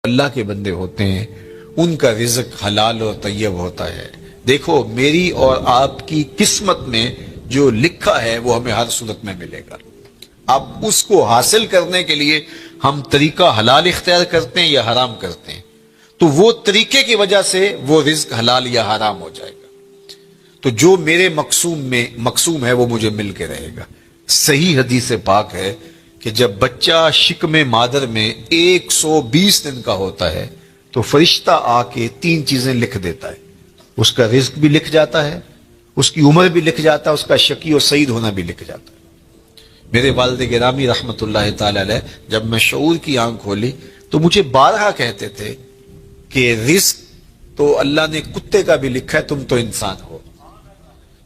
اللہ کے بندے ہوتے ہیں ان کا رزق حلال اور طیب ہوتا ہے۔ دیکھو میری اور آپ کی قسمت میں جو لکھا ہے وہ ہمیں ہر صورت میں ملے گا۔ اب اس کو حاصل کرنے کے لیے ہم طریقہ حلال اختیار کرتے ہیں یا حرام کرتے ہیں، تو وہ طریقے کی وجہ سے وہ رزق حلال یا حرام ہو جائے گا۔ تو جو میرے مقسوم ہے وہ مجھے مل کے رہے گا۔ صحیح حدیث پاک ہے کہ جب بچہ شکم مادر میں 120 دن کا ہوتا ہے تو فرشتہ آ کے 3 چیزیں لکھ دیتا ہے، اس کا رزق بھی لکھ جاتا ہے، اس کی عمر بھی لکھ جاتا ہے، اس کا شقی اور سعید ہونا بھی لکھ جاتا ہے۔ میرے والد گرامی رحمت اللہ تعالی علیہ جب میں شعور کی آنکھ کھولی تو مجھے بارہا کہتے تھے کہ رزق تو اللہ نے کتے کا بھی لکھا ہے، تم تو انسان ہو،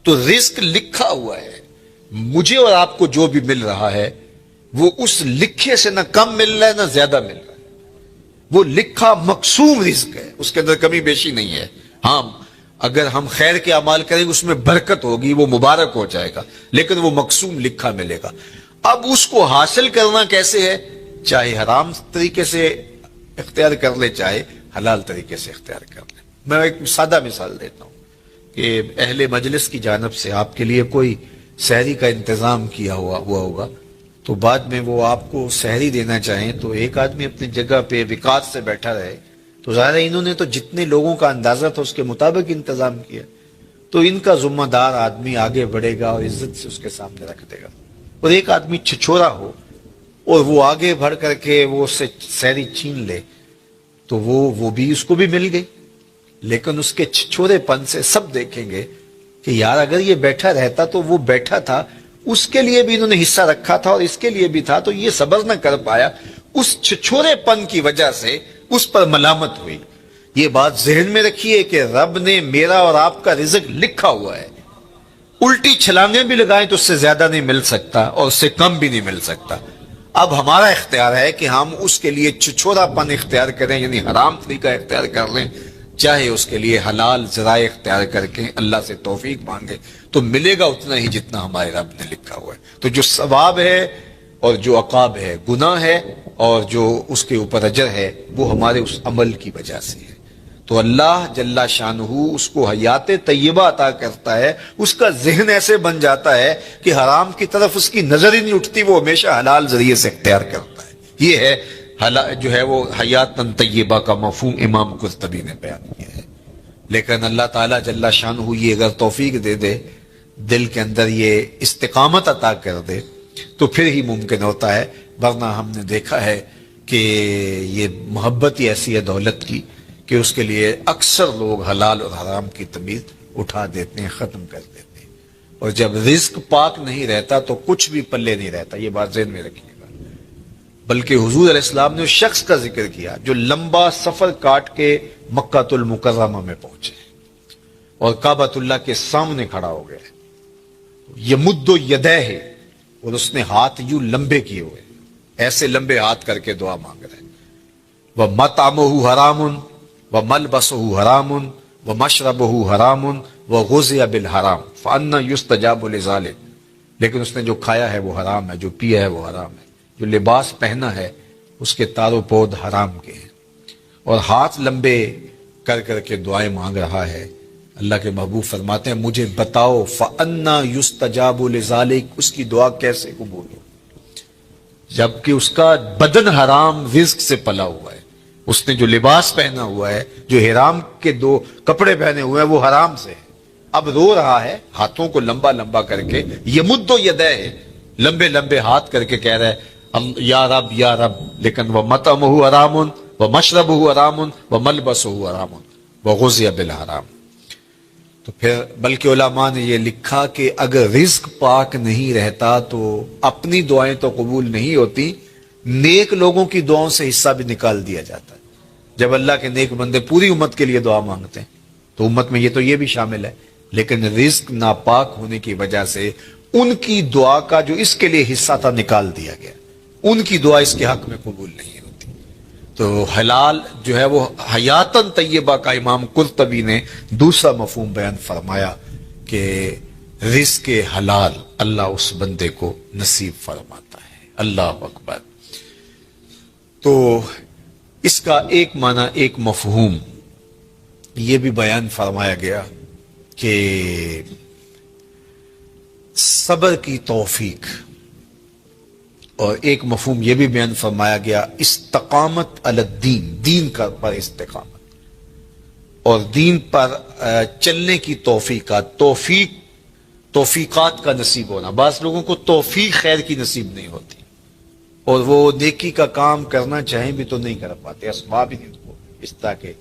تو رزق لکھا ہوا ہے۔ مجھے اور آپ کو جو بھی مل رہا ہے وہ اس لکھے سے نہ کم مل رہا ہے نہ زیادہ مل رہا ہے، وہ لکھا مقسوم رزق ہے، اس کے اندر کمی بیشی نہیں ہے۔ ہاں اگر ہم خیر کے اعمال کریں اس میں برکت ہوگی، وہ مبارک ہو جائے گا، لیکن وہ مقسوم لکھا ملے گا۔ اب اس کو حاصل کرنا کیسے ہے؟ چاہے حرام طریقے سے اختیار کر لے چاہے حلال طریقے سے اختیار کر لے۔ میں ایک سادہ مثال دیتا ہوں کہ اہل مجلس کی جانب سے آپ کے لیے کوئی سحری کا انتظام کیا ہوا ہوگا، تو بعد میں وہ آپ کو سحری دینا چاہیں تو ایک آدمی اپنی جگہ پہ وقار سے بیٹھا رہے، تو ظاہر ہے انہوں نے تو جتنے لوگوں کا اندازہ تھا اس کے مطابق انتظام کیا، تو ان کا ذمہ دار آدمی آگے بڑھے گا اور عزت سے اس کے سامنے رکھ دے گا۔ اور ایک آدمی چھچورا ہو اور وہ آگے بڑھ کر کے وہ اس سے سحری چھین لے تو وہ بھی اس کو بھی مل گئی، لیکن اس کے چھچورے پن سے سب دیکھیں گے کہ یار اگر یہ بیٹھا رہتا تو وہ بیٹھا تھا، اس کے لیے بھی انہوں نے حصہ رکھا تھا اور اس کے لیے بھی تھا، تو یہ صبر نہ کر پایا، اس چھچورے پن کی وجہ سے اس پر ملامت ہوئی۔ یہ بات ذہن میں رکھیے کہ رب نے میرا اور آپ کا رزق لکھا ہوا ہے، الٹی چھلانگیں بھی لگائیں تو اس سے زیادہ نہیں مل سکتا اور اس سے کم بھی نہیں مل سکتا۔ اب ہمارا اختیار ہے کہ ہم اس کے لیے چھچورا پن اختیار کریں، یعنی حرام طریقہ اختیار کر لیں، چاہے اس کے لیے حلال ذرائع اختیار کر کے اللہ سے توفیق مانگے، تو ملے گا اتنا ہی جتنا ہمارے رب نے لکھا ہوا ہے۔ تو جو ثواب ہے اور جو عقاب ہے، گناہ ہے اور جو اس کے اوپر اجر ہے، وہ ہمارے اس عمل کی وجہ سے ہے۔ تو اللہ جل شانہ اس کو حیات طیبہ عطا کرتا ہے، اس کا ذہن ایسے بن جاتا ہے کہ حرام کی طرف اس کی نظر ہی نہیں اٹھتی، وہ ہمیشہ حلال ذریعے سے اختیار کرتا ہے۔ یہ ہے جو ہے وہ حیات طیبہ کا مفہوم امام قرطبی نے بیان کیا ہے۔ لیکن اللہ تعالیٰ جل شانہ یہ اگر توفیق دے دے، دل کے اندر یہ استقامت عطا کر دے تو پھر ہی ممکن ہوتا ہے، ورنہ ہم نے دیکھا ہے کہ یہ محبت ہی ایسی ہے دولت کی کہ اس کے لیے اکثر لوگ حلال اور حرام کی تمیز اٹھا دیتے ہیں، ختم کر دیتے ہیں، اور جب رزق پاک نہیں رہتا تو کچھ بھی پلے نہیں رہتا۔ یہ بات ذہن میں رکھیے گا۔ بلکہ حضور علیہ السلام نے اس شخص کا ذکر کیا جو لمبا سفر کاٹ کے مکہ المکرمہ میں پہنچے اور کعبۃ اللہ کے سامنے کھڑا ہو گیا، یمد یدیہ، اور اس نے ہاتھ یوں لمبے کیے ہوئے، ایسے لمبے ہاتھ کر کے دعا مانگ رہے ہیں۔ وَمَطْعَمُهُ حَرَامٌ وَمَلْبَسُهُ حَرَامٌ وَمَشْرَبُهُ حَرَامٌ وَغُذِيَ بِالْحَرَامِ فَأَنَّى يُسْتَجَابُ لِذَلِكَ، لیکن اس نے جو کھایا ہے وہ حرام ہے، جو پیا ہے وہ حرام ہے، جو لباس پہنا ہے اس کے تار و پود حرام کے ہیں، اور ہاتھ لمبے کر کر کے دعائیں مانگ رہا ہے۔ اللہ کے محبوب فرماتے ہیں مجھے بتاؤ فَأَنَّى يُسْتَجَابُ لِذَلِكَ، اس کی دعا کیسے قبول ہو جبکہ اس کا بدن حرام رزق سے پلا ہوا ہے، اس نے جو لباس پہنا ہوا ہے، جو حرام کے 2 کپڑے پہنے ہوئے ہیں وہ حرام سے ہے۔ اب رو رہا ہے ہاتھوں کو لمبا لمبا کر کے، یمد یدیہ، لمبے لمبے ہاتھ کر کے کہہ رہا ہے یا رب یا رب، لیکن وَمَطْعَمُهُ حَرَامٌ وَمَشْرَبُهُ حَرَامٌ وَمَلْبَسُهُ حَرَامٌ وَغُذِيَ بِالْحَرَامِ۔ تو پھر بلکہ علماء نے یہ لکھا کہ اگر رزق پاک نہیں رہتا تو اپنی دعائیں تو قبول نہیں ہوتی، نیک لوگوں کی دعاؤں سے حصہ بھی نکال دیا جاتا ہے۔ جب اللہ کے نیک بندے پوری امت کے لیے دعا مانگتے ہیں تو امت میں یہ بھی شامل ہے، لیکن رزق ناپاک ہونے کی وجہ سے ان کی دعا کا جو اس کے لیے حصہ تھا نکال دیا گیا، ان کی دعا اس کے حق میں قبول نہیں ہوتی۔ تو حلال جو ہے وہ حیاتاً طیبہ کا امام قرطبی نے دوسرا مفہوم بیان فرمایا کہ رزق حلال اللہ اس بندے کو نصیب فرماتا ہے۔ اللہ اکبر۔ تو اس کا ایک معنی، ایک مفہوم یہ بھی بیان فرمایا گیا کہ صبر کی توفیق، اور ایک مفہوم یہ بھی بیان فرمایا گیا استقامت علی الدین، دین کا پر استقامت، اور دین پر چلنے کی توفیقات کا نصیب ہونا۔ بعض لوگوں کو توفیق خیر کی نصیب نہیں ہوتی، اور وہ نیکی کا کام کرنا چاہیں بھی تو نہیں کر پاتے، اسباب ہی نہیں ان کو اس طرح کے،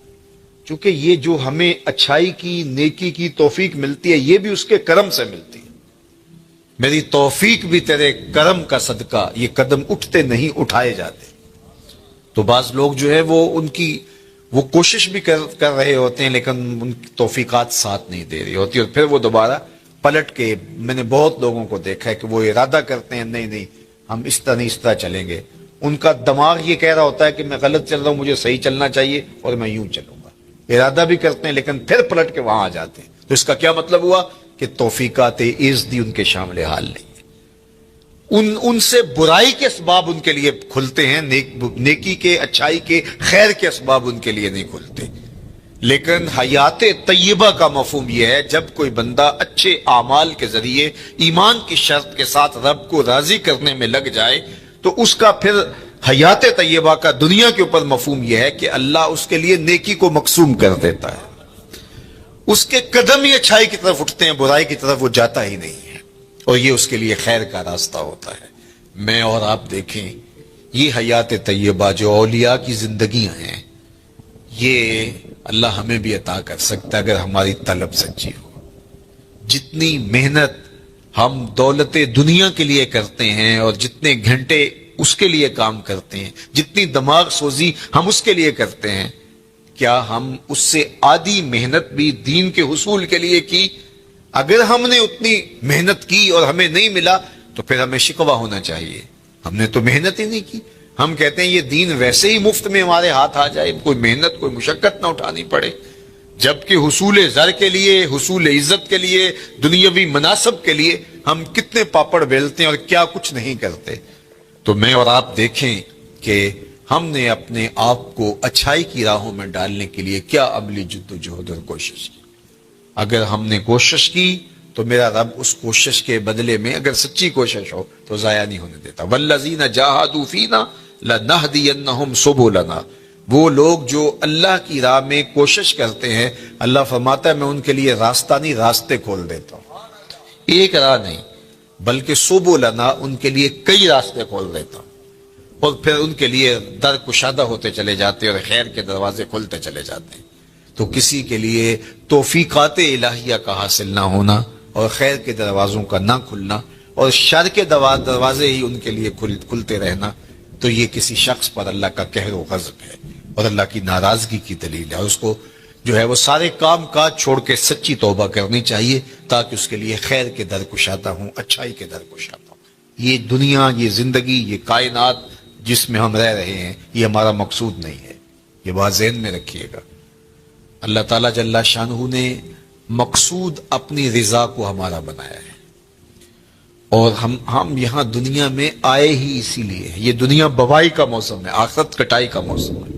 چونکہ یہ جو ہمیں اچھائی کی، نیکی کی توفیق ملتی ہے، یہ بھی اس کے کرم سے ملتی ہے۔ میری توفیق بھی تیرے کرم کا صدقہ، یہ قدم اٹھتے نہیں اٹھائے جاتے۔ تو بعض لوگ جو ہے وہ کوشش بھی کر رہے ہوتے ہیں، لیکن ان کی توفیقات ساتھ نہیں دے رہی ہوتی، اور پھر وہ دوبارہ پلٹ کے، میں نے بہت لوگوں کو دیکھا ہے کہ وہ ارادہ کرتے ہیں نہیں ہم اس طرح نہیں، اس طرح چلیں گے، ان کا دماغ یہ کہہ رہا ہوتا ہے کہ میں غلط چل رہا ہوں، مجھے صحیح چلنا چاہیے اور میں یوں چلوں گا، ارادہ بھی کرتے ہیں لیکن پھر پلٹ کے وہاں آ جاتے ہیں۔ تو اس کا کیا مطلب ہوا کہ توفیقات عزدی ان کے شامل حال نہیں ہے، ان سے برائی کے اسباب ان کے لیے کھلتے ہیں، نیکی کے، اچھائی کے، خیر کے اسباب ان کے لیے نہیں کھلتے۔ لیکن حیات طیبہ کا مفہوم یہ ہے، جب کوئی بندہ اچھے اعمال کے ذریعے ایمان کی شرط کے ساتھ رب کو راضی کرنے میں لگ جائے، تو اس کا پھر حیات طیبہ کا دنیا کے اوپر مفہوم یہ ہے کہ اللہ اس کے لیے نیکی کو مقسوم کر دیتا ہے، اس کے قدم ہی اچھائی کی طرف اٹھتے ہیں، برائی کی طرف وہ جاتا ہی نہیں ہے، اور یہ اس کے لیے خیر کا راستہ ہوتا ہے۔ میں اور آپ دیکھیں، یہ حیات طیبہ جو اولیاء کی زندگیاں ہیں، یہ اللہ ہمیں بھی عطا کر سکتا ہے اگر ہماری طلب سچی ہو۔ جتنی محنت ہم دولت دنیا کے لیے کرتے ہیں، اور جتنے گھنٹے اس کے لیے کام کرتے ہیں، جتنی دماغ سوزی ہم اس کے لیے کرتے ہیں، کیا ہم اس سے آدھی محنت بھی دین کے حصول کے لیے کی؟ اگر ہم نے اتنی محنت کی اور ہمیں نہیں ملا تو پھر ہمیں شکوہ ہونا چاہیے، ہم نے تو محنت ہی نہیں کی۔ ہم کہتے ہیں یہ دین ویسے ہی مفت میں ہمارے ہاتھ آ جائے، کوئی محنت، کوئی مشقت نہ اٹھانی پڑے، جبکہ حصول زر کے لیے، حصول عزت کے لیے، دنیاوی مناصب کے لیے ہم کتنے پاپڑ بیلتے ہیں اور کیا کچھ نہیں کرتے۔ تو میں اور آپ دیکھیں کہ ہم نے اپنے آپ کو اچھائی کی راہوں میں ڈالنے کے لیے کیا عملی جد و جہد اور کوشش کی۔ اگر ہم نے کوشش کی تو میرا رب اس کوشش کے بدلے میں، اگر سچی کوشش ہو تو ضائع نہیں ہونے دیتا۔ والذین جاہدوا فینا لنہدینہم سبلنا، وہ لوگ جو اللہ کی راہ میں کوشش کرتے ہیں، اللہ فرماتا ہے میں ان کے لیے راستہ نہیں، راستے کھول دیتا ہوں، ایک راہ نہیں بلکہ سبلنا، ان کے لیے کئی راستے کھول دیتا ہوں، اور پھر ان کے لیے در کشادہ ہوتے چلے جاتے اور خیر کے دروازے کھلتے چلے جاتے ہیں۔ تو کسی کے لیے توفیقات الہیہ کا حاصل نہ ہونا، اور خیر کے دروازوں کا نہ کھلنا، اور شر کے دروازے ہی ان کے لیے کھلتے رہنا، تو یہ کسی شخص پر اللہ کا قہر و غضب ہے اور اللہ کی ناراضگی کی دلیل ہے، اور اس کو جو ہے وہ سارے کام کاج چھوڑ کے سچی توبہ کرنی چاہیے، تاکہ اس کے لیے خیر کے در کشادہ ہوں، اچھائی کے در کشادہ ہوں۔ یہ دنیا، یہ زندگی، یہ کائنات جس میں ہم رہ رہے ہیں، یہ ہمارا مقصود نہیں ہے، یہ بات ذہن میں رکھیے گا۔ اللہ تعالیٰ جل شانہ نے مقصود اپنی رضا کو ہمارا بنایا ہے، اور ہم یہاں دنیا میں آئے ہی اسی لیے ہیں۔ یہ دنیا بوائی کا موسم ہے، آخرت کٹائی کا موسم ہے۔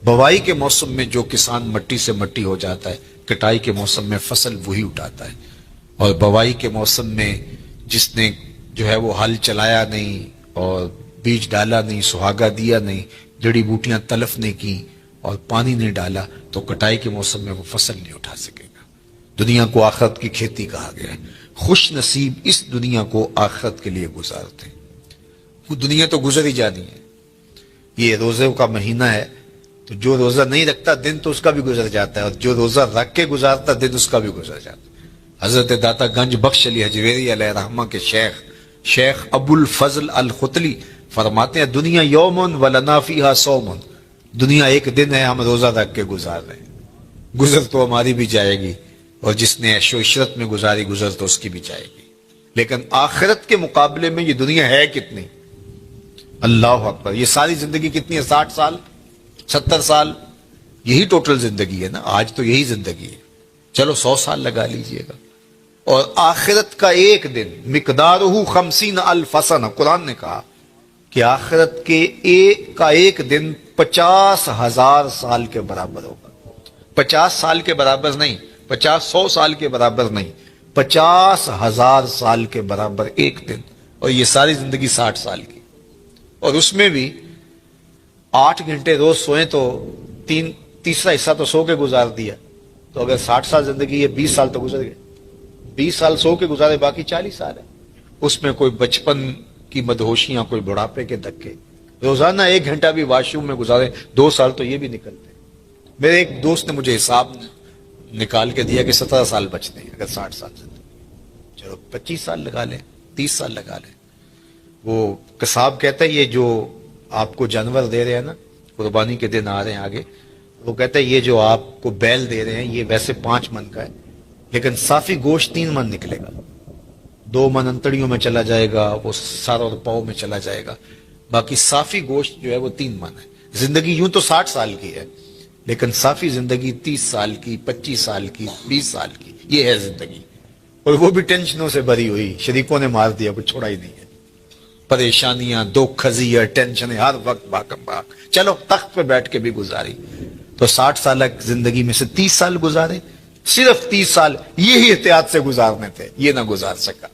بوائی کے موسم میں جو کسان مٹی سے مٹی ہو جاتا ہے، کٹائی کے موسم میں فصل وہی اٹھاتا ہے، اور بوائی کے موسم میں جس نے جو ہے وہ ہل چلایا نہیں اور بیج ڈالا نہیں، سہاگا دیا نہیں، جڑی بوٹیاں تلف نہیں کی اور پانی نہیں ڈالا، تو کٹائی کے موسم میں وہ فصل نہیں اٹھا سکے گا۔ دنیا کو آخرت کی کھیتی کہا گیا ہے۔ خوش نصیب اس دنیا کو آخرت کے لیے گزارتے ہیں۔ وہ دنیا تو گزر ہی جانی ہے، یہ روزے کا مہینہ ہے، تو جو روزہ نہیں رکھتا دن تو اس کا بھی گزر جاتا ہے، اور جو روزہ رکھ کے گزارتا دن اس کا بھی گزر جاتا ہے۔ حضرت داتا گنج بخش علی حجویری علیہ رحمہ کے شیخ ابو الفضل الختلی فرماتے ہیں، دنیا یومن ولنا فیہا صومن، دنیا ایک دن ہے، ہم روزہ رکھ کے گزار رہے ہیں، گزر تو ہماری بھی جائے گی، اور جس نے عیش و عشرت میں گزاری گزر تو اس کی بھی جائے گی، لیکن آخرت کے مقابلے میں یہ دنیا ہے کتنی؟ اللہ اکبر، یہ ساری زندگی کتنی ہے؟ 60 سال، 70 سال، یہی ٹوٹل زندگی ہے نا، آج تو یہی زندگی ہے، چلو 100 سال لگا لیجئے گا، اور آخرت کا ایک دن مقدارہ 50,000 سنہ، قرآن نے کہا کہ آخرت کے ایک دن 50,000 سال کے برابر ہوگا. 50 سال کے برابر نہیں، 100 سال کے برابر نہیں، 50,000 سال کے برابر ایک دن. اور یہ ساری زندگی 60 سال کی، اور اس میں بھی 8 گھنٹے روز سوئیں تو تیسرا حصہ تو سو کے گزار دیا. تو اگر 60 سال زندگی ہے، 20 سال تو گزر گئے. 20 سال سو کے گزارے، باقی 40 سال ہے. اس میں کوئی بچپن کی مدہوشیاں، کوئی بڑھاپے کے دھکے. روزانہ 1 گھنٹہ بھی واش روم میں گزارے، 2 سال تو یہ بھی نکلتے. میرے ایک دوست نے مجھے حساب نکال کے دیا کہ 17 سال بچتے ہیں اگر 60 سال زندگی. چلو 25 سال لگا لیں، 30 سال لگا لیں. وہ قصاب کہتا ہے یہ جو آپ کو جانور دے رہے ہیں نا، قربانی کے دن آ رہے ہیں آگے، وہ کہتا ہے یہ جو آپ کو بیل دے رہے ہیں یہ ویسے 5 من کا ہے، لیکن صافی گوشت 3 من نکلے گا. 2 من انتڑیوں میں چلا جائے گا، وہ سر اور پاؤں میں چلا جائے گا، باقی صافی گوشت جو ہے وہ 3 من ہے. زندگی یوں تو 60 سال کی ہے، لیکن صافی زندگی 30 سال کی، 25 سال کی، 20 سال کی، یہ ہے زندگی. اور وہ بھی ٹینشنوں سے بھری ہوئی، شریکوں نے مار دیا، کچھ چھوڑا ہی نہیں ہے. پریشانیاں، دکھ، خزیاں، ٹینشنیں ہر وقت بھاگم بھاگ. چلو تخت پہ بیٹھ کے بھی گزاری. تو 60 سال زندگی میں سے 30 سال گزارے. صرف 30 سال یہی احتیاط سے گزارنے تھے، یہ نہ گزار سکا.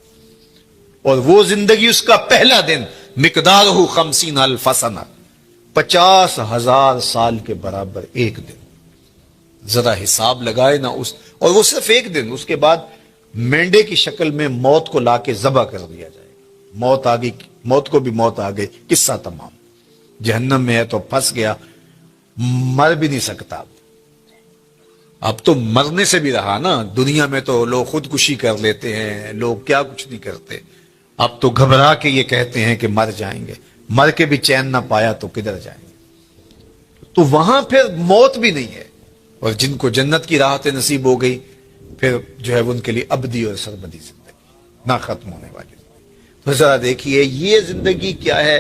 اور وہ زندگی، اس کا پہلا دن مقدارہ 50,000 سنہ، 50,000 سال کے برابر ایک دن. ذرا حساب لگائے نا اس، اور وہ صرف ایک دن. اس کے بعد مینڈے کی شکل میں موت کو لا کے ذبح کر دیا جائے گا. موت آ گئی، موت کو بھی موت آ گئی، قصہ تمام. جہنم میں ہے تو پھنس گیا، مر بھی نہیں سکتا. اب تو مرنے سے بھی رہا نا. دنیا میں تو لوگ خودکشی کر لیتے ہیں، لوگ کیا کچھ نہیں کرتے. اب تو گھبرا کے یہ کہتے ہیں کہ مر جائیں گے. مر کے بھی چین نہ پایا تو کدھر جائیں گے. تو وہاں پھر موت بھی نہیں ہے. اور جن کو جنت کی راحت نصیب ہو گئی، پھر جو ہے وہ ان کے لیے ابدی اور سرمدی زندگی، نہ ختم ہونے والی. تو ذرا دیکھیے یہ زندگی کیا ہے،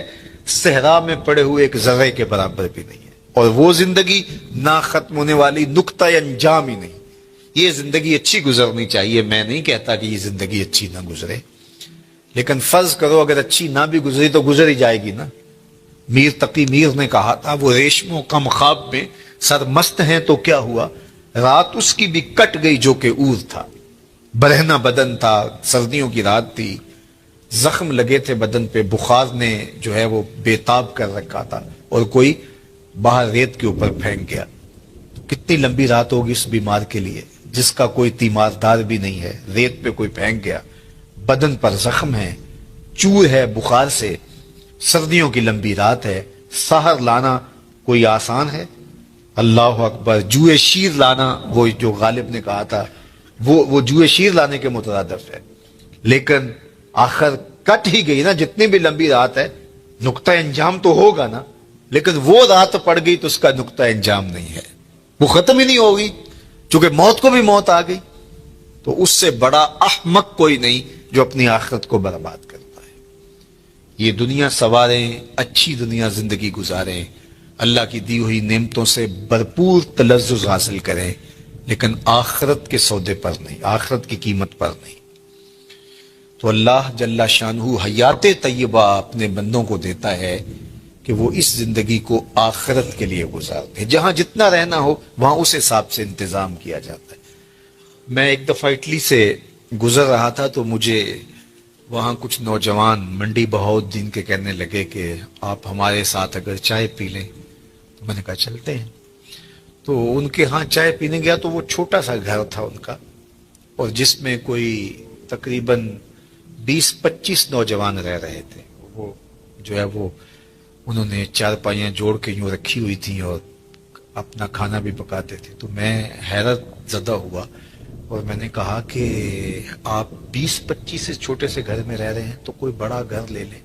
صحرا میں پڑے ہوئے ایک ذرے کے برابر بھی نہیں ہے. اور وہ زندگی نہ ختم ہونے والی، نقطہ انجام ہی نہیں. یہ زندگی اچھی گزرنی چاہیے. میں نہیں کہتا کہ یہ زندگی اچھی نہ گزرے، لیکن فرض کرو اگر اچھی نہ بھی گزری تو گزر ہی جائے گی نا. میر تقی میر نے کہا تھا، وہ ریشموں کم خواب میں سرمست ہیں تو کیا ہوا، رات اس کی بھی کٹ گئی جو کہ اور تھا. برہنہ بدن تھا، سردیوں کی رات تھی، زخم لگے تھے بدن پہ، بخار نے جو ہے وہ بےتاب کر رکھا تھا، اور کوئی باہر ریت کے اوپر پھینک گیا. کتنی لمبی رات ہوگی اس بیمار کے لیے جس کا کوئی تیماردار بھی نہیں ہے. ریت پہ کوئی پھینک گیا، بدن پر زخم ہے، چور ہے بخار سے، سردیوں کی لمبی رات ہے. سحر لانا کوئی آسان ہے؟ اللہ اکبر. جوئے شیر لانا، وہ جو غالب نے کہا تھا، وہ جوئے شیر لانے کے مترادف ہے. لیکن آخر کٹ ہی گئی نا. جتنی بھی لمبی رات ہے، نقطہ انجام تو ہوگا نا. لیکن وہ رات پڑ گئی تو اس کا نقطہ انجام نہیں ہے، وہ ختم ہی نہیں ہوگی. چونکہ موت کو بھی موت آ گئی، تو اس سے بڑا احمق کوئی نہیں جو اپنی آخرت کو برباد کرتا ہے. یہ دنیا سواریں، اچھی دنیا زندگی گزاریں، اللہ کی دی ہوئی نعمتوں سے بھرپور تلذذ حاصل کریں، لیکن آخرت کے سودے پر نہیں، آخرت کی قیمت پر نہیں. تو اللہ جل شانہ حیات طیبہ اپنے بندوں کو دیتا ہے کہ وہ اس زندگی کو آخرت کے لیے گزارتے ہیں. جہاں جتنا رہنا ہو وہاں اس حساب سے انتظام کیا جاتا ہے. میں ایک دفعہ اٹلی سے گزر رہا تھا تو مجھے وہاں کچھ نوجوان منڈی بہاؤالدین کے کہنے لگے کہ آپ ہمارے ساتھ اگر چائے پی لیں. تو میں نے کہا چلتے ہیں. تو ان کے ہاں چائے پینے گیا تو وہ چھوٹا سا گھر تھا ان کا، اور جس میں کوئی تقریباً 20-25 نوجوان رہ رہے تھے. وہ جو ہے وہ انہوں نے چارپائیاں جوڑ کے یوں رکھی ہوئی تھیں اور اپنا کھانا بھی پکاتے تھے. تو میں حیرت زدہ ہوا اور میں نے کہا کہ آپ 20-25 سے چھوٹے سے گھر میں رہ رہے ہیں تو کوئی بڑا گھر لے لیں.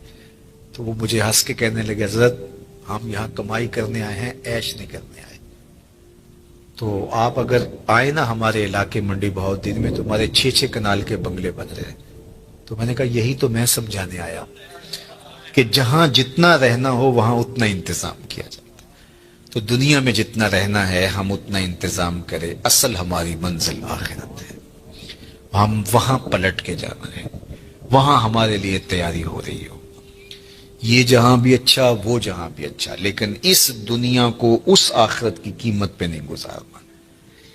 تو وہ مجھے ہنس کے کہنے لگے حضرت ہم یہاں کمائی کرنے آئے ہیں، عیش نہیں کرنے آئے. تو آپ اگر آئے نا ہمارے علاقے منڈی بہاؤالدین میں تو ہمارے 6 کنال کے بنگلے بن رہے ہیں. تو میں نے کہا یہی تو میں سمجھانے آیا کہ جہاں جتنا رہنا ہو وہاں اتنا انتظام کیا جاتا ہے. تو دنیا میں جتنا رہنا ہے ہم اتنا انتظام کریں. اصل ہماری منزل آخرت ہے، ہم وہاں پلٹ کے جانا ہے، وہاں ہمارے لیے تیاری ہو رہی ہو. یہ جہاں بھی اچھا وہ جہاں بھی اچھا، لیکن اس دنیا کو اس آخرت کی قیمت پہ نہیں گزارنا۔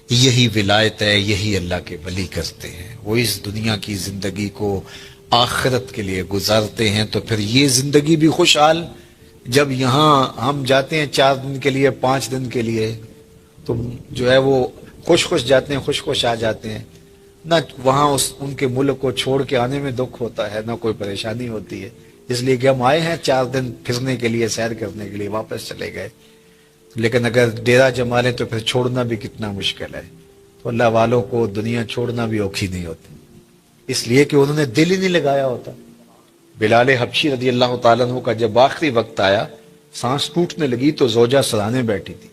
یہی ولایت ہے، یہی اللہ کے ولی کرتے ہیں، وہ اس دنیا کی زندگی کو آخرت کے لیے گزارتے ہیں۔ تو پھر یہ زندگی بھی خوشحال، جب یہاں ہم جاتے ہیں 4 دن کے لیے 5 دن کے لیے تو جو ہے وہ خوش جاتے ہیں، خوش آ جاتے ہیں، نہ وہاں ان کے ملک کو چھوڑ کے آنے میں دکھ ہوتا ہے، نہ کوئی پریشانی ہوتی ہے، اس لیے کہ ہم آئے ہیں 4 دن پھرنے کے لیے، سیر کرنے کے لیے، واپس چلے گئے۔ لیکن اگر ڈیرا جما لیں تو پھر چھوڑنا بھی کتنا مشکل ہے۔ تو اللہ والوں کو دنیا چھوڑنا بھی اوکھی نہیں ہوتی، اس لیے کہ انہوں نے دل ہی نہیں لگایا ہوتا۔ بلال حبشی رضی اللہ تعالیٰ عنہ کا جب آخری وقت آیا، سانس ٹوٹنے لگی تو زوجہ سرانے بیٹھی تھی،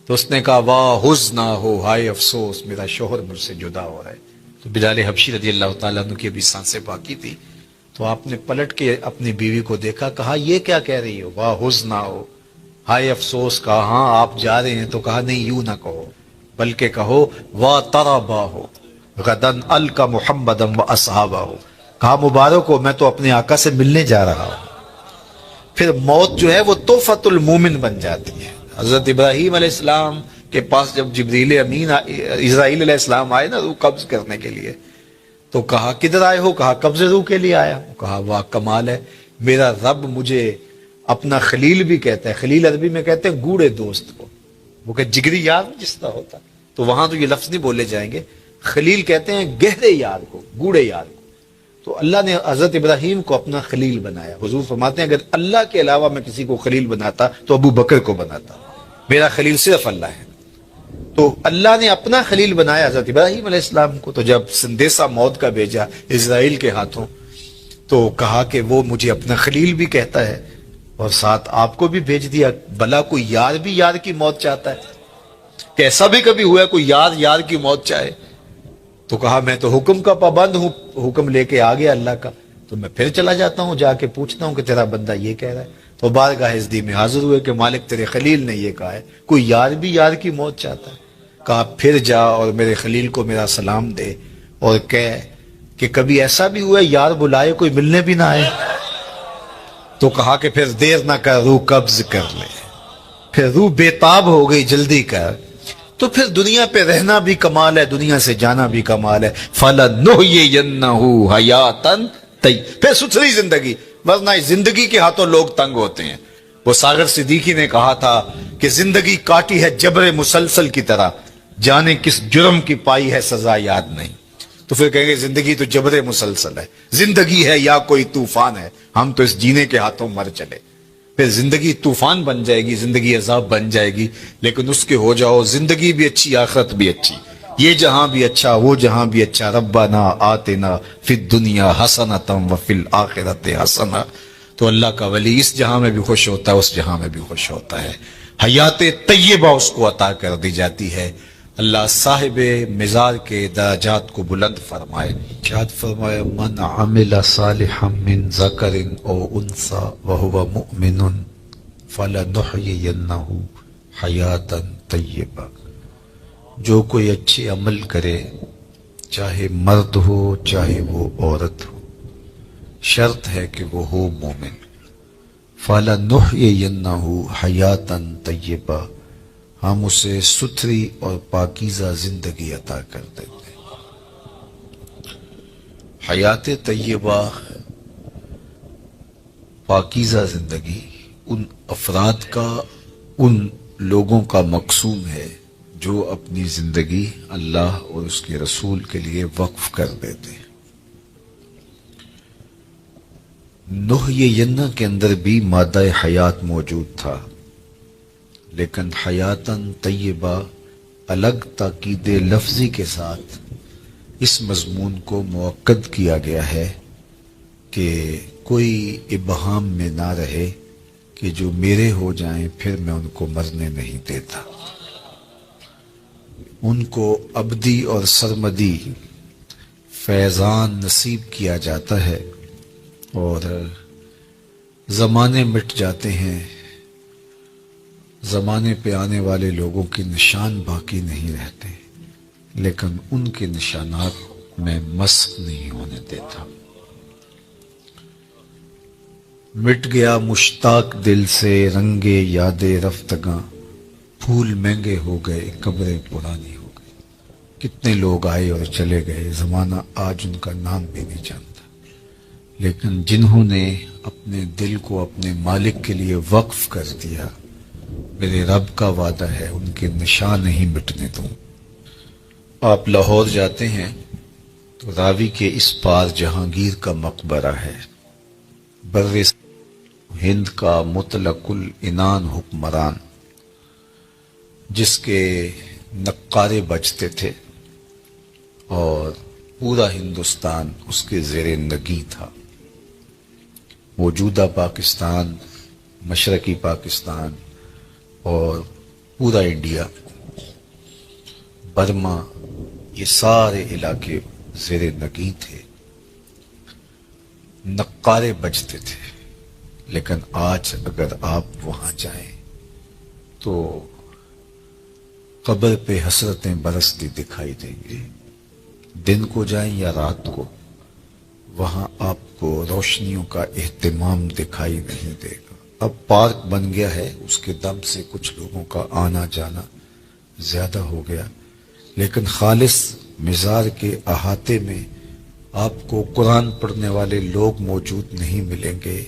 تو اس نے کہا واہ حزن ہو، ہائے افسوس، میرا شوہر مجھ سے جدا ہو رہا ہے۔ تو بلال حبشی رضی اللہ تعالیٰ عنہ کی ابھی سانسیں باقی تھی، تو آپ نے پلٹ کے اپنی بیوی کو دیکھا، کہا یہ کیا کہہ رہی ہو، واہ حزن ہو، ہائے افسوس۔ کہا ہاں آپ جا رہے ہیں، تو کہا نہیں یوں نہ کہو، بلکہ کہو واہ تربا ہو غدن القا محمدم و اصحابہ ہو۔ کہا مبارک ہو، میں تو اپنے آقا سے ملنے جا رہا ہوں۔ پھر موت جو ہے وہ تحفۃ المومن بن جاتی ہے۔ حضرت ابراہیم علیہ السلام کے پاس جب جبریل امین اسرائیل علیہ السلام آئے نا روح قبض کرنے کے لیے، تو کہا کدھر آئے ہو؟ کہا قبض روح کے لیے آیا ہوں۔ کہا واہ کمال ہے، میرا رب مجھے اپنا خلیل بھی کہتا ہے۔ خلیل عربی میں کہتے ہیں گوڑے دوست کو، وہ کہ جگری یار جس طرح ہوتا، تو وہاں تو یہ لفظ نہیں بولے جائیں گے، خلیل کہتے ہیں گہرے یار کو، گوڑے یار کو۔ تو اللہ نے حضرت ابراہیم کو اپنا خلیل بنایا۔ حضور فرماتے ہیں اگر اللہ کے علاوہ میں کسی کو خلیل بناتا تو ابو بکر کو بناتا، میرا خلیل صرف اللہ ہے۔ تو اللہ نے اپنا خلیل بنایا حضرت ابراہیم علیہ السلام کو۔ تو جب سندیسہ موت کا بھیجا اسرائیل کے ہاتھوں، تو کہا کہ وہ مجھے اپنا خلیل بھی کہتا ہے اور ساتھ آپ کو بھی بھیج دیا۔ بھلا کوئی یار بھی یار کی موت چاہتا ہے؟ کیسا بھی کبھی ہوا ہے کوئی یار یار کی موت چاہے؟ تو کہا میں تو حکم کا پابند ہوں، حکم لے کے آ گیا اللہ کا، تو میں پھر چلا جاتا ہوں، جا کے پوچھتا ہوں کہ تیرا بندہ یہ کہہ رہا ہے۔ تو بارگاہ عزتی میں حاضر ہوئے کہ مالک تیرے خلیل نے یہ کہا ہے، کوئی یار بھی یار کی موت چاہتا ہے؟ کہا پھر جا اور میرے خلیل کو میرا سلام دے اور کہہ کہ کبھی ایسا بھی ہوا ہے یار بلائے کوئی ملنے بھی نہ آئے؟ تو کہا کہ پھر دیر نہ کر، روح قبض کر لے۔ پھر روح بےتاب ہو گئی، جلدی کر۔ تو پھر دنیا پہ رہنا بھی کمال ہے، دنیا سے جانا بھی کمال ہے۔ فَلَنُحْيِيَنَّهُ حَيَاتًا طَيِّبَةً، پھر ستھری زندگی، ورنہ اس زندگی کے ہاتھوں لوگ تنگ ہوتے ہیں۔ وہ ساغر صدیقی نے کہا تھا کہ زندگی کاٹی ہے جبر مسلسل کی طرح، جانے کس جرم کی پائی ہے سزا یاد نہیں۔ تو پھر کہیں گے زندگی تو جبر مسلسل ہے، زندگی ہے یا کوئی طوفان ہے، ہم تو اس جینے کے ہاتھوں مر چلے۔ پھر زندگی طوفان بن جائے گی، زندگی عذاب بن جائے گی، لیکن اس کے ہو جاؤ زندگی بھی اچھی، آخرت بھی اچھی، یہ جہاں بھی اچھا وہ جہاں بھی اچھا۔ ربنا آتنا فی الدنیا حسنۃ وفی الآخرۃ حسنۃ۔ تو اللہ کا ولی اس جہاں میں بھی خوش ہوتا ہے، اس جہاں میں بھی خوش ہوتا ہے، حیات طیبہ اس کو عطا کر دی جاتی ہے۔ اللہ صاحب مزار کے درجات کو بلند فرمائے۔ شاد فرمائے من عمل صالحا من ذکر او انثی وهو مؤمن فلنحیینہ حیاتا طیبہ، جو کوئی اچھے عمل کرے چاہے مرد ہو چاہے وہ عورت ہو، شرط ہے کہ وہ ہو مومن۔ فلنحیینہ حیاتا طیبہ، ہم اسے ستھری اور پاکیزہ زندگی عطا کر دیتے ہیں۔ حیات طیبہ، پاکیزہ زندگی ان افراد کا، ان لوگوں کا مقصود ہے جو اپنی زندگی اللہ اور اس کے رسول کے لیے وقف کر دیتے ہیں۔ نحیینہ کے اندر بھی مادہ حیات موجود تھا، لیکن حیاتاً طیبہ الگ تاکید لفظی کے ساتھ اس مضمون کو مؤکد کیا گیا ہے کہ کوئی ابہام میں نہ رہے کہ جو میرے ہو جائیں پھر میں ان کو مرنے نہیں دیتا، ان کو ابدی اور سرمدی فیضان نصیب کیا جاتا ہے، اور زمانے مٹ جاتے ہیں، زمانے پہ آنے والے لوگوں کے نشان باقی نہیں رہتے، لیکن ان کے نشانات میں مسخ نہیں ہونے دیتا۔ مٹ گیا مشتاق دل سے رنگ یاد رفتگاں، پھول مہنگے ہو گئے قبریں پرانی ہو گئی۔ کتنے لوگ آئے اور چلے گئے، زمانہ آج ان کا نام بھی نہیں جانتا، لیکن جنہوں نے اپنے دل کو اپنے مالک کے لیے وقف کر دیا، میرے رب کا وعدہ ہے ان کے نشان نہیں مٹنے دوں۔ آپ لاہور جاتے ہیں تو راوی کے اس پار جہانگیر کا مقبرہ ہے، بر ہند کا مطلق العنان حکمران، جس کے نقارے بجتے تھے اور پورا ہندوستان اس کے زیر نگیں تھا۔ موجودہ پاکستان، مشرقی پاکستان اور پورا انڈیا، برما، یہ سارے علاقے زیر نگیں تھے، نقارے بجتے تھے۔ لیکن آج اگر آپ وہاں جائیں تو قبر پہ حسرتیں برستی دکھائی دیں گی۔ دن کو جائیں یا رات کو، وہاں آپ کو روشنیوں کا اہتمام دکھائی نہیں دے گا۔ اب پارک بن گیا ہے، اس کے دم سے کچھ لوگوں کا آنا جانا زیادہ ہو گیا، لیکن خالص مزار کے احاطے میں آپ کو قرآن پڑھنے والے لوگ موجود نہیں ملیں گے،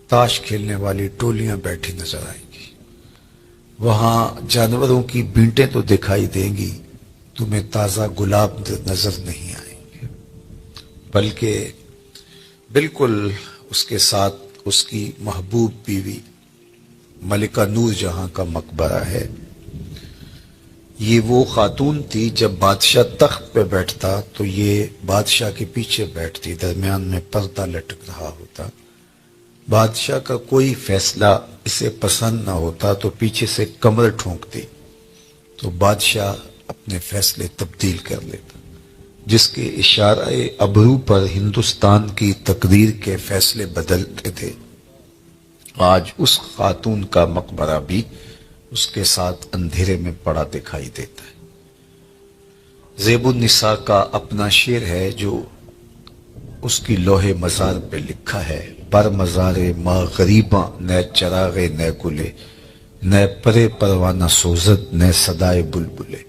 تاش کھیلنے والی ٹولیاں بیٹھی نظر آئیں گی۔ وہاں جانوروں کی بینٹیں تو دکھائی دیں گی، تمہیں تازہ گلاب نظر نہیں آئیں گے، بلکہ بالکل اس کے ساتھ اس کی محبوب بیوی ملکہ نور جہاں کا مقبرہ ہے۔ یہ وہ خاتون تھی، جب بادشاہ تخت پہ بیٹھتا تو یہ بادشاہ کے پیچھے بیٹھتی، درمیان میں پردہ لٹک رہا ہوتا۔ بادشاہ کا کوئی فیصلہ اسے پسند نہ ہوتا تو پیچھے سے کمر ٹھونکتی تو بادشاہ اپنے فیصلے تبدیل کر لیتا، جس کے اشارہ ابرو پر ہندوستان کی تقدیر کے فیصلے بدلتے تھے۔ آج اس خاتون کا مقبرہ بھی اس کے ساتھ اندھیرے میں پڑا دکھائی دیتا ہے۔ زیب النساء کا اپنا شعر ہے جو اس کی لوح مزار پہ لکھا ہے، بر مزار ما غریباں نہ چراغ نہ گلے، نہ پرے پروانہ سوزد نہ صدائے بلبلے۔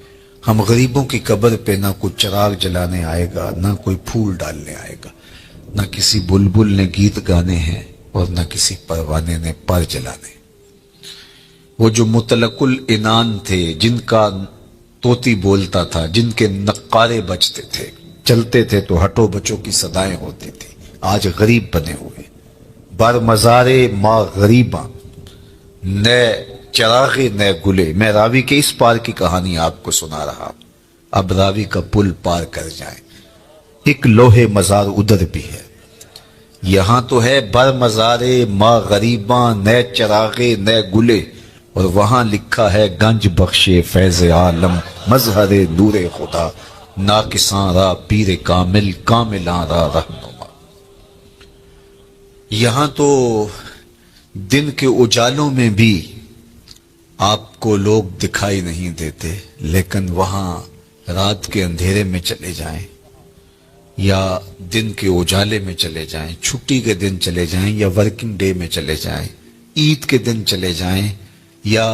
ہم غریبوں کی قبر پہ نہ کوئی چراغ جلانے آئے گا، نہ کوئی پھول ڈالنے آئے گا، نہ کسی بلبل نے گیت گانے ہیں اور نہ کسی پروانے نے پر جلانے۔ وہ جو مطلق العنان تھے، جن کا طوطی بولتا تھا، جن کے نقارے بجتے تھے، چلتے تھے تو ہٹو بچوں کی صدائیں ہوتی تھی، آج غریب بنے ہوئے۔ بر مزارے ما غریباں نہ چراغے نہ گلے۔ میں راوی کے اس پار کی کہانی آپ کو سنا رہا ہوں، اب راوی کا پل پار کر جائیں۔ ایک لوہے مزار ادھر بھی ہے، یہاں تو ہے بر مزارے ما غریباں نہ چراغے نہ گلے، اور وہاں لکھا ہے گنج بخشے فیض عالم مظہر نور خدا، ناقصاں را پیر کامل کاملاں را رہنما۔ یہاں تو دن کے اجالوں میں بھی آپ کو لوگ دکھائی نہیں دیتے، لیکن وہاں رات کے اندھیرے میں چلے جائیں یا دن کے اجالے میں چلے جائیں، چھٹی کے دن چلے جائیں یا ورکنگ ڈے میں چلے جائیں، عید کے دن چلے جائیں یا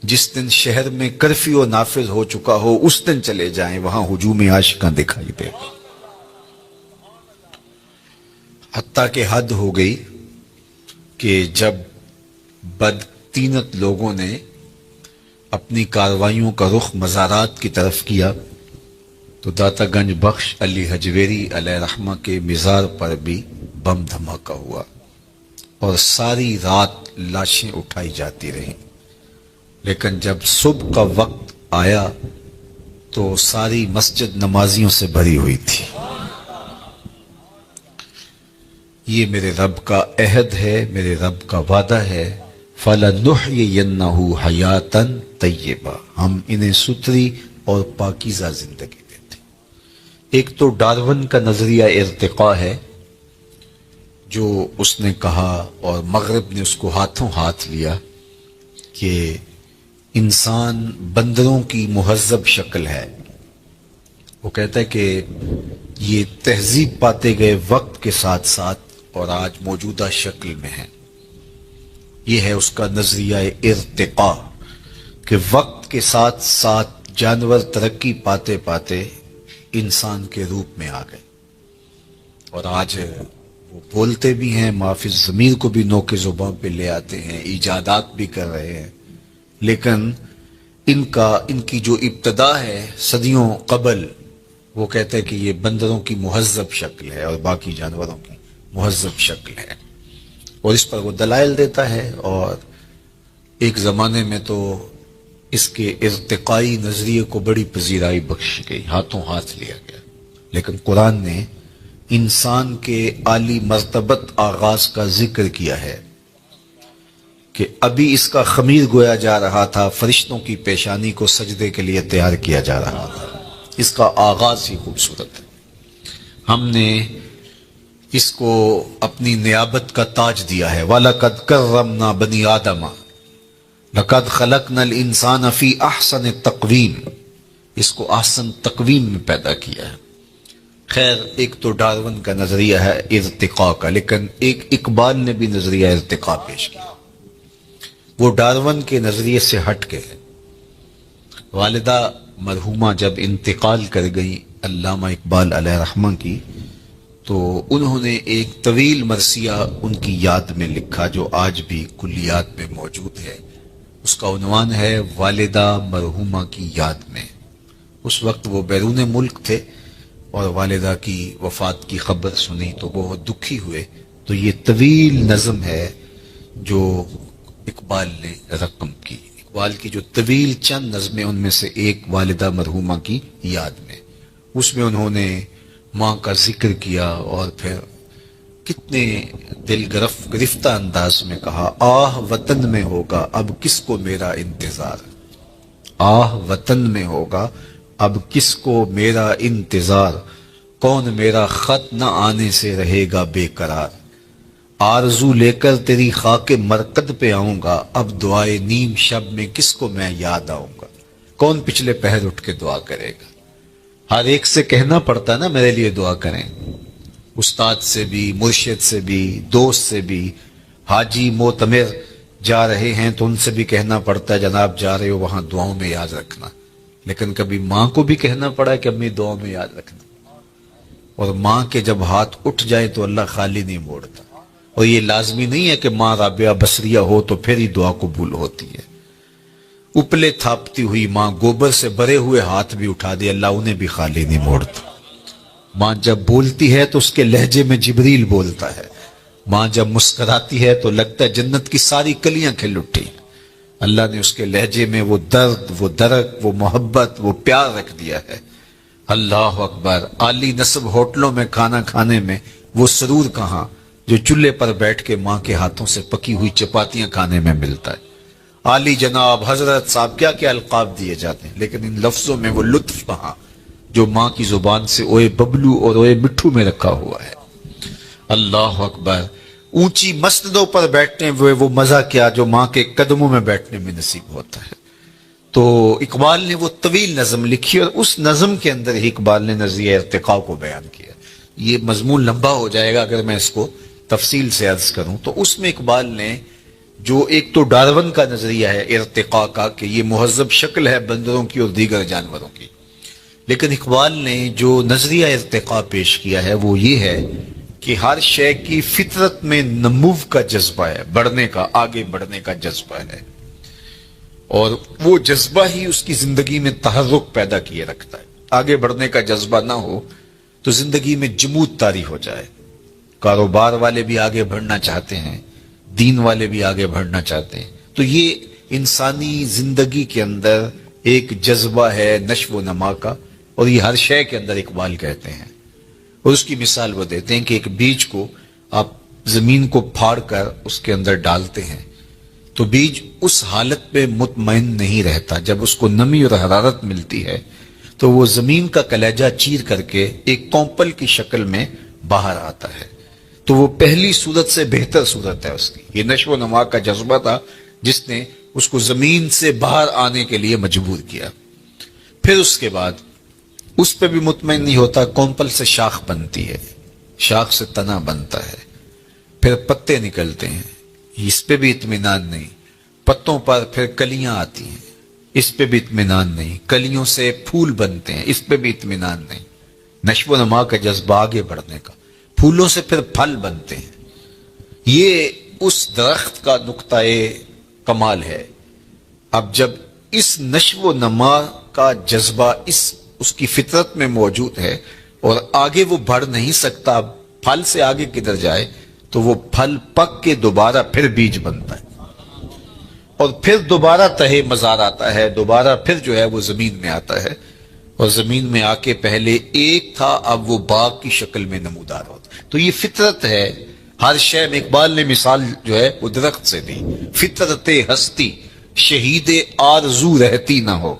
جس دن شہر میں کرفیو نافذ ہو چکا ہو اس دن چلے جائیں، وہاں ہجوم عاشقاں دکھائی دے گا۔ حتیٰ کہ حد ہو گئی کہ جب بدطینت لوگوں نے اپنی کارروائیوں کا رخ مزارات کی طرف کیا تو داتا گنج بخش علی حجویری علیہ رحمہ کے مزار پر بھی بم دھماکہ ہوا اور ساری رات لاشیں اٹھائی جاتی رہیں، لیکن جب صبح کا وقت آیا تو ساری مسجد نمازیوں سے بھری ہوئی تھی۔ یہ میرے رب کا عہد ہے، میرے رب کا وعدہ ہے، فَلَنُحْيِيَنَّهُ حَيَاتًا طَيِّبَةً، ہم انہیں ستھری اور پاکیزہ زندگی دیتے ہیں۔ ایک تو ڈارون کا نظریہ ارتقاء ہے جو اس نے کہا، اور مغرب نے اس کو ہاتھوں ہاتھ لیا، کہ انسان بندروں کی مہذب شکل ہے۔ وہ کہتا ہے کہ یہ تہذیب پاتے گئے وقت کے ساتھ ساتھ اور آج موجودہ شکل میں ہے، یہ ہے اس کا نظریہ ارتقاء، کہ وقت کے ساتھ ساتھ جانور ترقی پاتے پاتے انسان کے روپ میں آ گئے، اور آج وہ بولتے بھی ہیں، معافی ضمیر کو بھی نوک زبان پہ لے آتے ہیں، ایجادات بھی کر رہے ہیں، لیکن ان کی جو ابتدا ہے صدیوں قبل، وہ کہتے ہیں کہ یہ بندروں کی مہذب شکل ہے اور باقی جانوروں کی مہذب شکل ہے، اور اس پر وہ دلائل دیتا ہے۔ اور ایک زمانے میں تو اس کے ارتقائی نظریے کو بڑی پذیرائی بخشی گئی، ہاتھوں ہاتھ لیا گیا، لیکن قرآن نے انسان کے عالی مرتبت آغاز کا ذکر کیا ہے کہ ابھی اس کا خمیر گویا جا رہا تھا، فرشتوں کی پیشانی کو سجدے کے لیے تیار کیا جا رہا تھا، اس کا آغاز ہی خوبصورت ہے۔ ہم نے اس کو اپنی نیابت کا تاج دیا ہے، وَلَقَدْ كَرَّمْنَا بَنِي آدَمَ لَقَدْ خَلَقْنَا الْإِنسَانَ فِي أَحْسَنِ تَقْوِيمٍ، اس کو احسن تقویم میں پیدا کیا ہے۔ خیر، ایک تو ڈارون کا نظریہ ہے ارتقاء کا، لیکن ایک اقبال نے بھی نظریہ ارتقاء پیش کیا، وہ ڈارون کے نظریے سے ہٹ کے ہے۔ والدہ مرحومہ جب انتقال کر گئی علامہ اقبال علیہ رحمہ کی، تو انہوں نے ایک طویل مرثیہ ان کی یاد میں لکھا جو آج بھی کلیات میں موجود ہے۔ اس کا عنوان ہے والدہ مرحومہ کی یاد میں۔ اس وقت وہ بیرون ملک تھے اور والدہ کی وفات کی خبر سنی تو بہت دکھی ہوئے، تو یہ طویل نظم ہے جو اقبال نے رقم کی۔ اقبال کی جو طویل چند نظمیں، ان میں سے ایک والدہ مرحومہ کی یاد میں، اس میں انہوں نے ماں کا ذکر کیا اور پھر کتنے دل گرفتہ انداز میں کہا، آہ وطن میں ہوگا اب کس کو میرا انتظار، آہ وطن میں ہوگا اب کس کو میرا انتظار، کون میرا خط نہ آنے سے رہے گا بے قرار، آرزو لے کر تیری خاک مرقد پہ آؤں گا، اب دعائے نیم شب میں کس کو میں یاد آؤں گا، کون پچھلے پہر اٹھ کے دعا کرے گا۔ ہر ایک سے کہنا پڑتا نا میرے لیے دعا کریں، استاد سے بھی، مرشد سے بھی، دوست سے بھی، حاجی معتمر جا رہے ہیں تو ان سے بھی کہنا پڑتا ہے جناب جا رہے ہو وہاں دعاؤں میں یاد رکھنا، لیکن کبھی ماں کو بھی کہنا پڑا ہے کہ امی دعاؤں میں یاد رکھنا، اور ماں کے جب ہاتھ اٹھ جائے تو اللہ خالی نہیں موڑتا، اور یہ لازمی نہیں ہے کہ ماں رابعہ بصریہ ہو تو پھر ہی دعا قبول ہوتی ہے، اپلے تھاپتی ہوئی ماں گوبر سے بھرے ہوئے ہاتھ بھی اٹھا دے اللہ انہیں بھی خالی نہیں موڑتا۔ ماں جب بولتی ہے تو اس کے لہجے میں جبریل بولتا ہے، ماں جب مسکراتی ہے تو لگتا ہے جنت کی ساری کلیاں کھل اٹھی، اللہ نے اس کے لہجے میں وہ درد، وہ درک، وہ محبت، وہ پیار رکھ دیا ہے۔ اللہ اکبر، عالی نصب ہوٹلوں میں کھانا کھانے میں وہ سرور کہاں جو چولہے پر بیٹھ کے ماں کے ہاتھوں سے پکی ہوئی چپاتیاں کھانے میں ملتا ہے۔ عالی جناب، حضرت صاحب، کیا کیا القاب دیے جاتے ہیں، لیکن ان لفظوں میں وہ لطف کہاں جو ماں کی زبان سے اوئے ببلو اور اوئے مٹھو میں رکھا ہوا ہے۔ اللہ اکبر، اونچی مسندوں پر بیٹھنے ہوئے وہ مزہ کیا جو ماں کے قدموں میں بیٹھنے میں نصیب ہوتا ہے۔ تو اقبال نے وہ طویل نظم لکھی اور اس نظم کے اندر ہی اقبال نے نظریہ ارتقاء کو بیان کیا۔ یہ مضمون لمبا ہو جائے گا اگر میں اس کو تفصیل سے عرض کروں، تو اس میں اقبال نے جو ایک تو ڈارون کا نظریہ ہے ارتقاء کا کہ یہ مہذب شکل ہے بندروں کی اور دیگر جانوروں کی، لیکن اقبال نے جو نظریہ ارتقاء پیش کیا ہے وہ یہ ہے کہ ہر شے کی فطرت میں نمو کا جذبہ ہے، بڑھنے کا، آگے بڑھنے کا جذبہ ہے، اور وہ جذبہ ہی اس کی زندگی میں تحرک پیدا کیے رکھتا ہے۔ آگے بڑھنے کا جذبہ نہ ہو تو زندگی میں جمود طاری ہو جائے۔ کاروبار والے بھی آگے بڑھنا چاہتے ہیں، دین والے بھی آگے بڑھنا چاہتے ہیں، تو یہ انسانی زندگی کے اندر ایک جذبہ ہے نشو و نما کا، اور یہ ہر شے کے اندر اقبال کہتے ہیں۔ اور اس کی مثال وہ دیتے ہیں کہ ایک بیج کو آپ زمین کو پھاڑ کر اس کے اندر ڈالتے ہیں تو بیج اس حالت میں مطمئن نہیں رہتا، جب اس کو نمی اور حرارت ملتی ہے تو وہ زمین کا کلیجہ چیر کر کے ایک کونپل کی شکل میں باہر آتا ہے، تو وہ پہلی صورت سے بہتر صورت ہے اس کی۔ یہ نشو و نما کا جذبہ تھا جس نے اس کو زمین سے باہر آنے کے لیے مجبور کیا۔ پھر اس کے بعد اس پہ بھی مطمئن نہیں ہوتا، کونپل سے شاخ بنتی ہے، شاخ سے تنا بنتا ہے، پھر پتے نکلتے ہیں، اس پہ بھی اطمینان نہیں، پتوں پر پھر کلیاں آتی ہیں، اس پہ بھی اطمینان نہیں، کلیوں سے پھول بنتے ہیں، اس پہ بھی اطمینان نہیں، نشو و نما کا جذبہ آگے بڑھنے کا، پھولوں سے پھر پھل بنتے ہیں۔ یہ اس درخت کا نقطۂ کمال ہے۔ اب جب اس نشو و نما کا جذبہ اس کی فطرت میں موجود ہے اور آگے وہ بڑھ نہیں سکتا، پھل سے آگے کدھر جائے، تو وہ پھل پک کے دوبارہ پھر بیج بنتا ہے اور پھر دوبارہ تہے مزار آتا ہے، دوبارہ پھر جو ہے وہ زمین میں آتا ہے، اور زمین میں آ کے پہلے ایک تھا، اب وہ باغ کی شکل میں نمودار ہوتا ہے۔ تو یہ فطرت ہے ہر شے میں۔ اقبال نے مثال جو ہے وہ درخت سے دی، فطرت ہستی شہید آرزو رہتی نہ ہو۔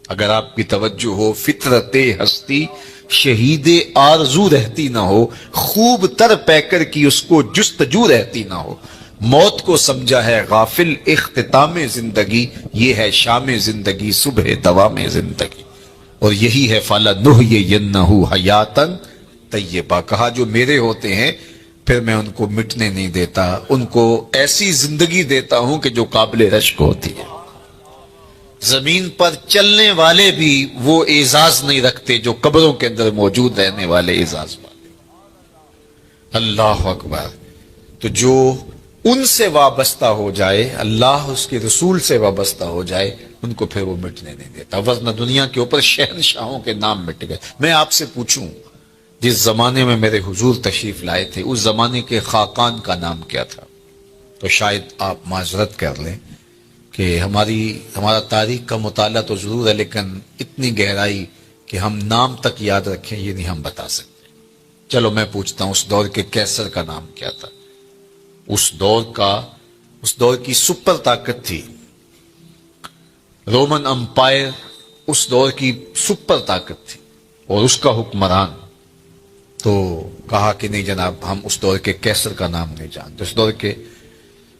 اگر آپ کی توجہ ہو، فطرت ہستی شہید آرزو رہتی نہ ہو، خوب تر پیکر کی اس کو جستجو رہتی نہ ہو، موت کو سمجھا ہے غافل اختتام زندگی، یہ ہے شام زندگی صبح دوام زندگی، اور یہی ہے فَلَنُحْيِيَنَّهُ حَيَاتًا طیبہ۔ کہا جو میرے ہوتے ہیں پھر میں ان کو مٹنے نہیں دیتا، ان کو ایسی زندگی دیتا ہوں کہ جو قابل رشک ہوتی ہے۔ زمین پر چلنے والے بھی وہ اعزاز نہیں رکھتے جو قبروں کے اندر موجود رہنے والے اعزاز والے۔ اللہ اکبر۔ تو جو ان سے وابستہ ہو جائے، اللہ اس کے رسول سے وابستہ ہو جائے، ان کو پھر وہ مٹنے نہیں دیتا، ورنہ دنیا کے اوپر شہنشاہوں کے نام مٹ گئے۔ میں آپ سے پوچھوں، جس زمانے میں میرے حضور تشریف لائے تھے، اس زمانے کے خاقان کا نام کیا تھا؟ تو شاید آپ معذرت کر لیں کہ ہمارا تاریخ کا مطالعہ تو ضرور ہے، لیکن اتنی گہرائی کہ ہم نام تک یاد رکھیں یہ نہیں ہم بتا سکتے۔ چلو میں پوچھتا ہوں، اس دور کے کیسر کا نام کیا تھا؟ اس دور کی سپر طاقت تھی رومن امپائر، اس دور کی سپر طاقت تھی اور اس کا حکمران۔ تو کہا کہ نہیں جناب، ہم اس دور کے کیسر کا نام نہیں جانتے، اس دور کے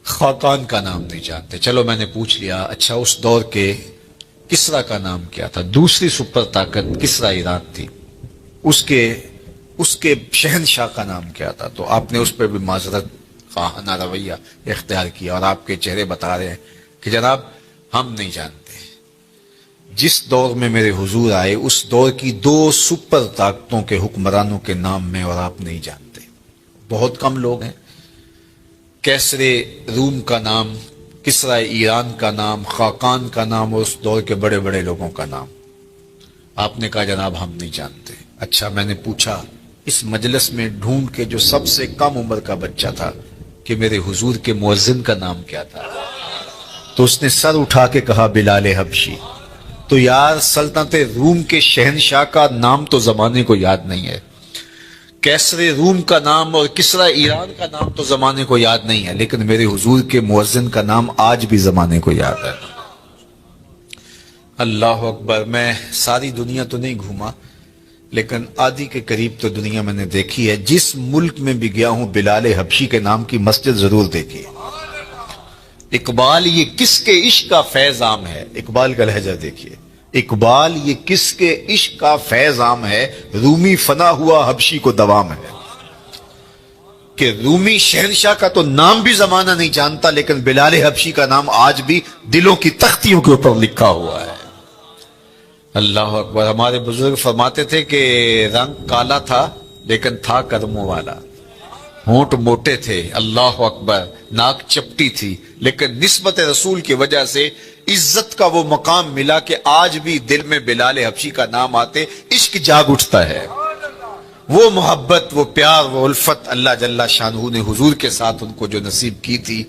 خاقان کا نام نہیں جانتے۔ چلو میں نے پوچھ لیا، اچھا اس دور کے کسرا کا نام کیا تھا؟ دوسری سپر طاقت کسرا ایران تھی، اس کے شہنشاہ کا نام کیا تھا؟ تو آپ نے اس پہ بھی معذرت خواہانہ رویہ اختیار کیا، اور آپ کے چہرے بتا رہے ہیں کہ جناب ہم نہیں جانتے۔ جس دور میں میرے حضور آئے، اس دور کی دو سپر طاقتوں کے حکمرانوں کے نام میں اور آپ نہیں جانتے۔ بہت کم لوگ ہیں۔ کیسر روم کا نام، کسرا ایران کا نام، خاقان کا نام، اور اس دور کے بڑے بڑے لوگوں کا نام آپ نے کہا جناب ہم نہیں جانتے۔ اچھا میں نے پوچھا اس مجلس میں ڈھونڈ کے جو سب سے کم عمر کا بچہ تھا کہ میرے حضور کے مؤذن کا نام کیا تھا؟ تو اس نے سر اٹھا کے کہا بلال حبشی۔ تو یار سلطنت روم کے شہنشاہ کا نام تو زمانے کو یاد نہیں ہے، کیسر روم کا نام اور کسرا ایران کا نام تو زمانے کو یاد نہیں ہے، لیکن میرے حضور کے مؤذن کا نام آج بھی زمانے کو یاد ہے۔ اللہ اکبر۔ میں ساری دنیا تو نہیں گھوما، لیکن آدھی کے قریب تو دنیا میں نے دیکھی ہے۔ جس ملک میں بھی گیا ہوں بلال حبشی کے نام کی مسجد ضرور دیکھی ہے۔ اقبال یہ کس کے عشق کا فیض عام ہے، اقبال کا لہجہ دیکھیے، اقبال یہ کس کے عشق کا فیض عام ہے، رومی فنا ہوا حبشی کو دوام ہے۔ کہ رومی شہنشاہ کا تو نام بھی زمانہ نہیں جانتا، لیکن بلال حبشی کا نام آج بھی دلوں کی تختیوں کے اوپر لکھا ہوا ہے۔ اللہ اکبر۔ ہمارے بزرگ فرماتے تھے کہ رنگ کالا تھا لیکن تھا کرموں والا، ہونٹ موٹے تھے، اللہ اکبر، ناک چپٹی تھی، لیکن نسبت رسول کی وجہ سے عزت کا وہ مقام ملا کہ آج بھی دل میں بلال حبشی کا نام آتے عشق جاگ اٹھتا ہے۔ وہ محبت، وہ پیار، وہ الفت اللہ جل شانہ نے حضور کے ساتھ ان کو جو نصیب کی تھی،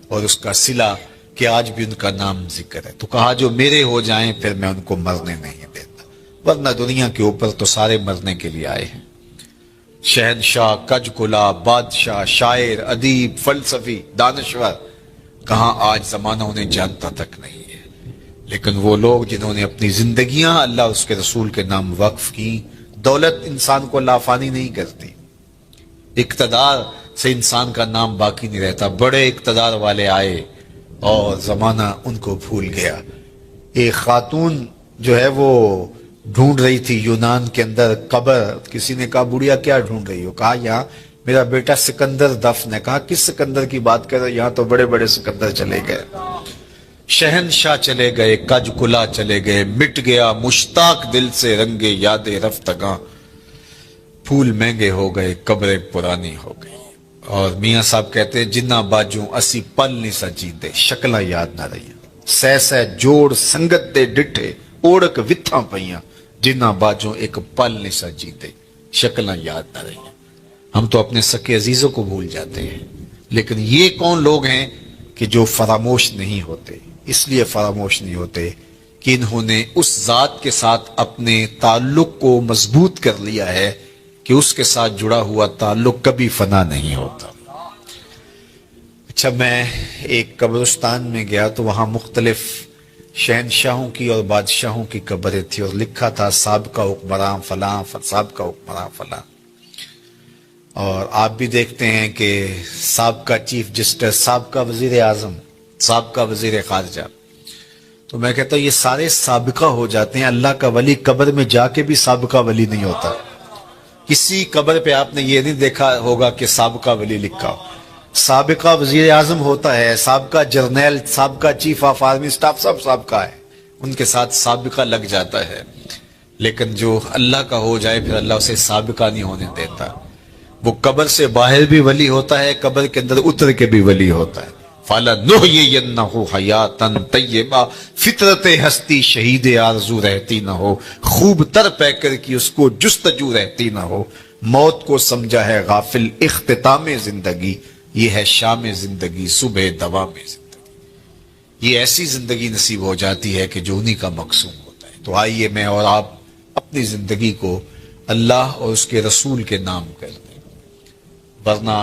اور اس کا صلہ کہ آج بھی ان کا نام ذکر ہے۔ تو کہا جو میرے ہو جائیں پھر میں ان کو مرنے نہیں دیتا، ورنہ دنیا کے اوپر تو سارے مرنے کے لیے آئے ہیں۔ شہنشاہ، کج کلا، بادشاہ، شاعر، ادیب، فلسفی، دانشور، کہاں آج زمانہ انہیں جانتا تک نہیں ہے۔ لیکن وہ لوگ جنہوں نے اپنی زندگیاں اللہ اس کے رسول کے نام وقف کی۔ دولت انسان کو لافانی نہیں کرتی، اقتدار سے انسان کا نام باقی نہیں رہتا۔ بڑے اقتدار والے آئے اور زمانہ ان کو بھول گیا۔ ایک خاتون جو ہے وہ ڈھونڈ رہی تھی یونان کے اندر قبر، کسی نے کہا بڑھیا کیا ڈھونڈ رہی ہو؟ کہا یہاں میرا بیٹا سکندر دفن ہے. کہا کس سکندر کی بات کر رہے؟ یہاں تو بڑے بڑے سکندر چلے گئے. شہنشاہ چلے گئے، کج کلا چلے گئے، مٹ گیا مشتاق دل سے رنگے یاد رفتگاں، پھول مہنگے ہو گئے، قبریں پرانی ہو گئی. اور میاں صاحب کہتے ہیں جنہ باجوں اسی پل نہیں سا جیندے، شکلاں یاد نہ رہیاں، سہ سہ جوڑ سنگت دے ڈٹھے، اوڑک وتھاں پئیاں، جنہ باجوں ایک پل نہیں سا جیندے، شکلاں یاد نہ رہیاں. ہم تو اپنے سکے عزیزوں کو بھول جاتے ہیں، لیکن یہ کون لوگ ہیں کہ جو فراموش نہیں ہوتے؟ اس لیے فراموش نہیں ہوتے کہ انہوں نے اس ذات کے ساتھ اپنے تعلق کو مضبوط کر لیا ہے کہ اس کے ساتھ جڑا ہوا تعلق کبھی فنا نہیں ہوتا. اچھا، میں ایک قبرستان میں گیا تو وہاں مختلف شہنشاہوں کی اور بادشاہوں کی قبریں تھی، اور لکھا تھا سابقہ حکمراں فلاں، سابقہ حکمراں فلاں. اور آپ بھی دیکھتے ہیں کہ سابقہ چیف جسٹس، سابقہ وزیر اعظم، سابقہ وزیر خارجہ. تو میں کہتا ہوں یہ سارے سابقہ ہو جاتے ہیں. اللہ کا ولی قبر میں جا کے بھی سابقہ ولی نہیں ہوتا. کسی قبر پہ آپ نے یہ نہیں دیکھا ہوگا کہ سابقہ ولی لکھا ہو. سابقہ وزیر اعظم ہوتا ہے، سابقہ جرنیل، سابقہ چیف آف آرمی سٹاف، سب سابقہ ہے، ان کے ساتھ سابقہ لگ جاتا ہے. لیکن جو اللہ کا ہو جائے پھر اللہ اسے سابقہ نہیں ہونے دیتا. وہ قبر سے باہر بھی ولی ہوتا ہے، قبر کے اندر اتر کے بھی ولی ہوتا ہے. فَلَنُحْيِيَنَّهُ حَيَاتًا طَيِّبَةً، فطرت ہستی شہید آرزو رہتی نہ ہو، خوب تر پہ کر کی اس کو جستجو رہتی نہ ہو. موت کو سمجھا ہے غافل اختتام زندگی، یہ ہے شام زندگی صبح دوام زندگی. یہ ایسی زندگی نصیب ہو جاتی ہے کہ جو انہی کا مقصود ہوتا ہے. تو آئیے میں اور آپ اپنی زندگی کو اللہ اور اس کے رسول کے نام کر دیں، ورنہ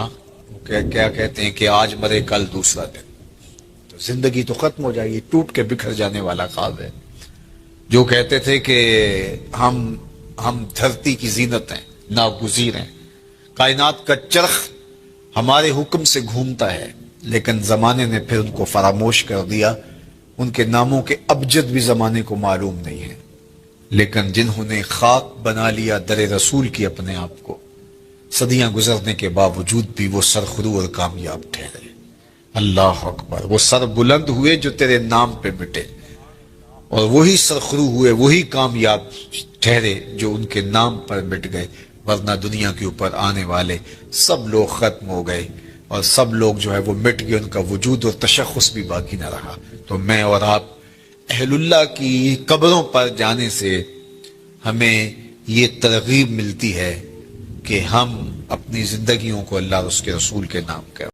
کیا کہتے ہیں کہ آج مرے کل دوسرا دن. تو زندگی تو ختم ہو جائے گی، ٹوٹ کے بکھر جانے والا خواب ہے. جو کہتے تھے کہ ہم دھرتی کی زینت ہیں، ناگزیر ہیں، کائنات کا چرخ ہمارے حکم سے گھومتا ہے، لیکن زمانے نے پھر ان کو فراموش کر دیا. ان کے ناموں کے ابجد بھی زمانے کو معلوم نہیں ہے. لیکن جنہوں نے خاک بنا لیا در رسول کی اپنے آپ کو، صدیاں گزرنے کے باوجود بھی وہ سرخرو اور کامیاب ٹھہرے. اللہ اکبر. وہ سر بلند ہوئے جو تیرے نام پہ مٹے، اور وہی سرخرو ہوئے، وہی کامیاب ٹھہرے جو ان کے نام پر مٹ گئے. ورنہ دنیا کے اوپر آنے والے سب لوگ ختم ہو گئے، اور سب لوگ جو ہے وہ مٹ گئے، ان کا وجود اور تشخص بھی باقی نہ رہا. تو میں اور آپ اہل اللہ کی قبروں پر جانے سے ہمیں یہ ترغیب ملتی ہے کہ ہم اپنی زندگیوں کو اللہ اور اس کے رسول کے نام کریں.